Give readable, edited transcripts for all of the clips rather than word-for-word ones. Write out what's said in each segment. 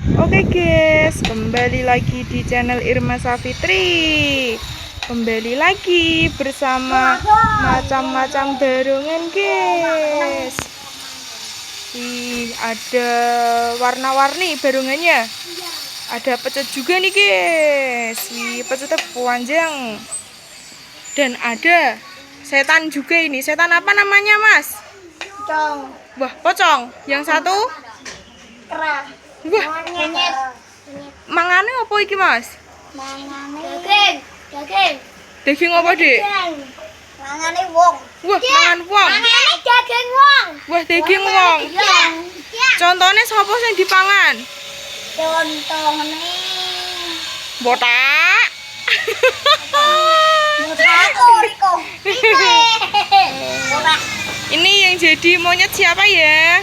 Oke guys, kembali lagi di channel Irma Safitri. Kembali lagi bersama macam-macam barungan guys. Ada warna-warni barungannya. Ada pecut juga nih guys. Pecutnya panjang. Dan ada setan juga ini. Setan apa namanya mas? Pocong. Wah, pocong. Yang satu? Kerah. Wah, mangane apa iki mas? Daging. Daging. Daging apa dik? Mangane wong. Wah, mangan wong. Mangane daging wong. Wah, daging wong. Contohnya sapa sing dipangan? Contohnya Botak. Riko. Ini yang jadi monyet siapa ya?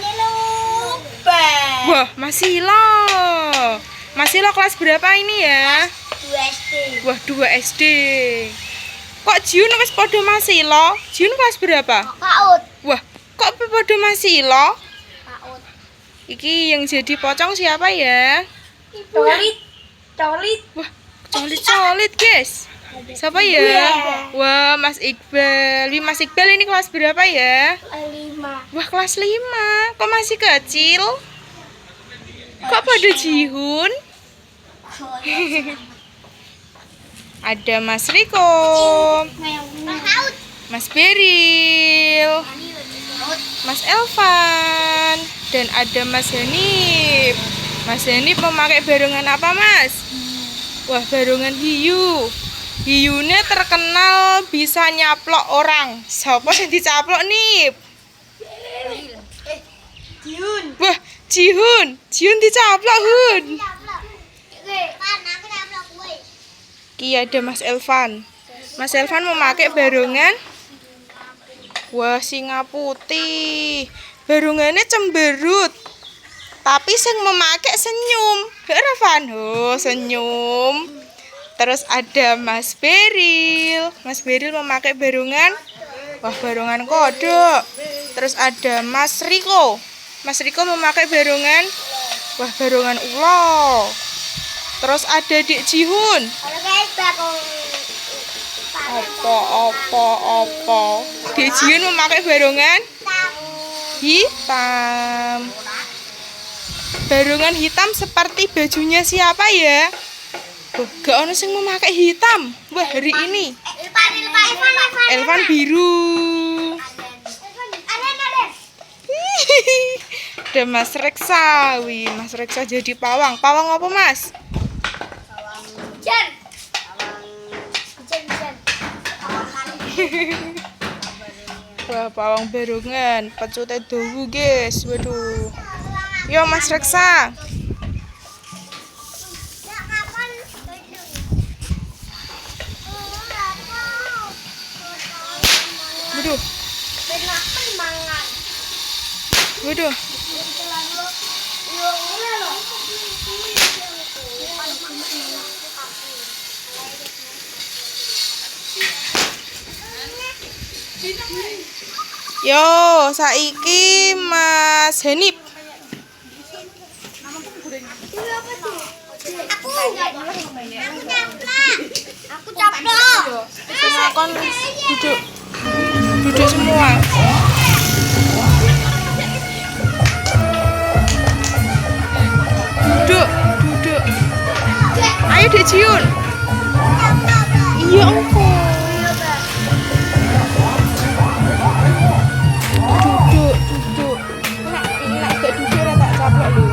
Wah, Mas Silo. Mas Silo kelas berapa ini ya? 2 SD. Wah, 2 SD. Kok Jiun wis padha Mas Silo? Jiun kelas berapa? Paut. Wah, kok padha Mas Silo? Paut. Iki yang jadi pocong siapa ya? Colit. Colit. Wah, colit-colit guys. Siapa ya? Wah, Mas Iqbal. Mas Iqbal ini kelas berapa ya? 5. Wah, kelas 5. Kok masih kecil? Kok pada Jihun? Ada Mas Riko, Mas Beril, Mas Elvan, dan ada Mas Hanif. Mas Hanif memakai barungan apa mas? Wah, barungan hiu. Hiunya terkenal bisa nyaplok orang. Siapa yang dicaplok nih? Jiun. Wah, Jihun. Jihun dicaplok Hun. Ki ada Mas Elvan. Mas Elvan memakai barungan. Wah, singa putih. Barungannya cemberut. Tapi sing memakai senyum. Elvan, oh senyum. Terus ada Mas Beril. Mas Beril memakai barungan. Wah, barungan kodok. Terus ada Mas Riko. Mas Riko memakai barungan. Wah, barungan ulo. Terus ada Dik Jihun. Apa. Dik Jihun memakai barungan hitam. Barungan hitam seperti bajunya siapa ya? Wah, gak ono sing memakai hitam. Wah, hari ini Elvan biru. Ada Mas Reksa. Wih, Mas Reksa jadi pawang. Pawang apa mas? Wah, pawang barungan. Pecutnya dawu guys. Waduh. Yo Mas Reksa. Waduh. Waduh. Yo, saiki Mas Hanif. Aku caplok. Silakan duduk. Duduk semua. Duduk. Ayo Dek Jiun. Iya engko. Duduk. Enak gak duduk ora tak caplok lho.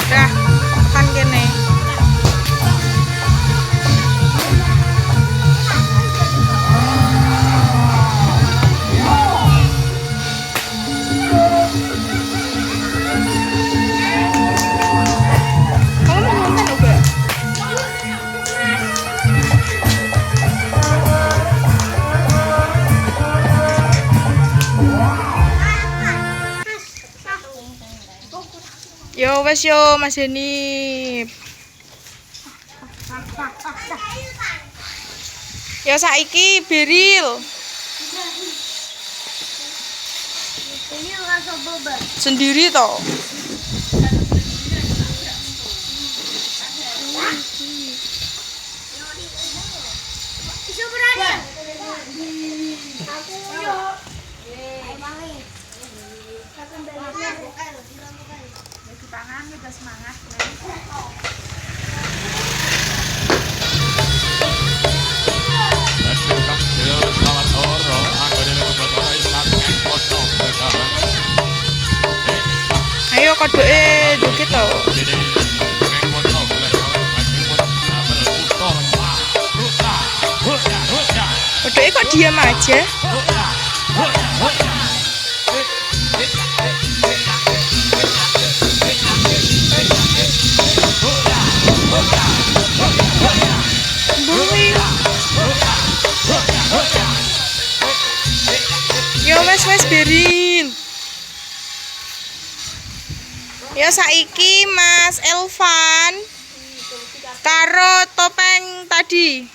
Dah, makan kene. Kamu mau nonton enggak? Yo wes yo Mas Hanif. Ya saiki Beril. Ini rasa boba. Sendiri toh. Isu berani. Aku yo. Ayo kodoke dikit toh. Kodoke kok diam aja? Yo wes Beril. Ya saiki Mas Elvan karo topeng tadi.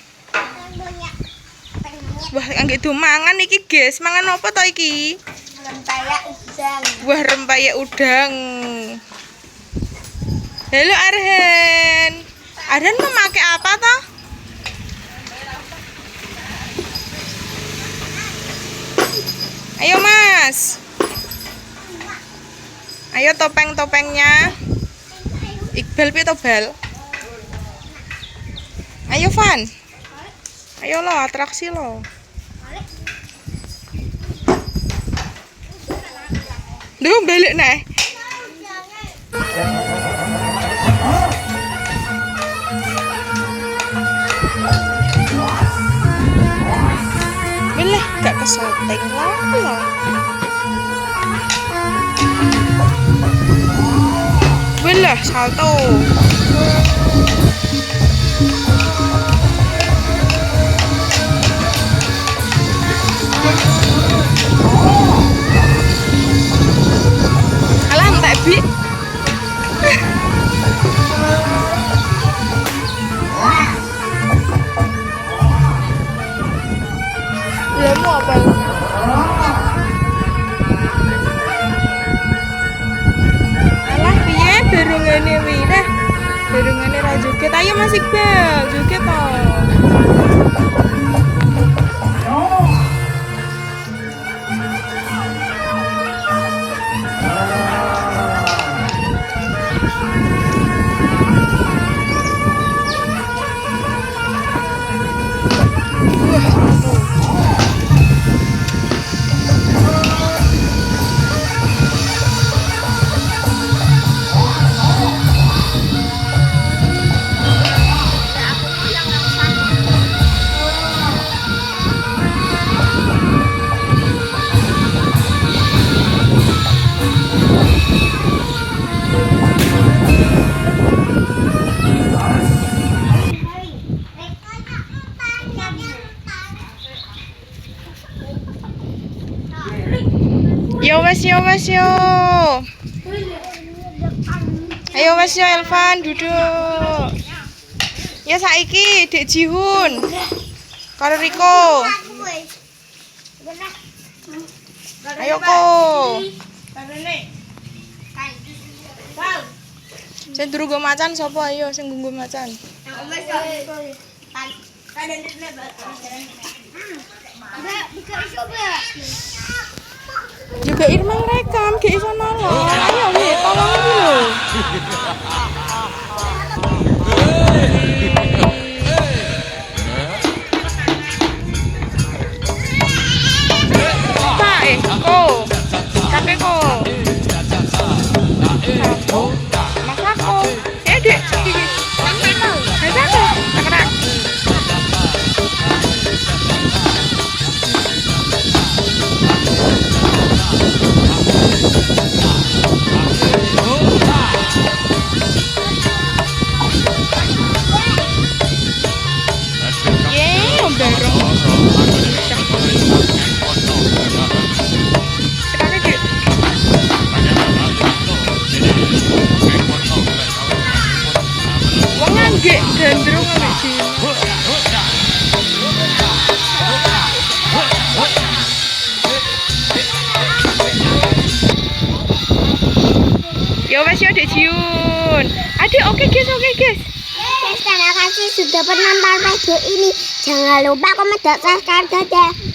Wah, angge mangan iki, guys. Mangan apa to iki? Rempeyek udang. Wah, rempeyek udang. Halo Arhan. Arhan mau pakai apa toh? Ayo Mas. Ayo topeng-topengnya. Iqbal pi tobal. Ayo Van. Ayo lo atraksi lo. Duh balik nih. Belah gak kesetting lah. Belah salto. Alah entek bi. Ya mau apa? Alah piye berungane wirah. Berungane ra joget. Ayo Mas Iqbal, joget toh. Yo Mas yo. Ayo Mas yo Elvan duduk. Ya saiki Dek Jihun. Karo Riko. Ayo ko. Sing durung nggo macan sapa ayo sing nggo macan. Juga Irma rekam, gak iso nolong. Ayo nih, tolong dulu. Pak, ko. Kakek ko. Aku. Mas aku. Dek. Mas aku. Kakak. kasih Adik Jiun. Adik, oke guys, oke guys. Guys, terima kasih sudah menonton video ini. Jangan lupa komen dan subscribe. Dadah.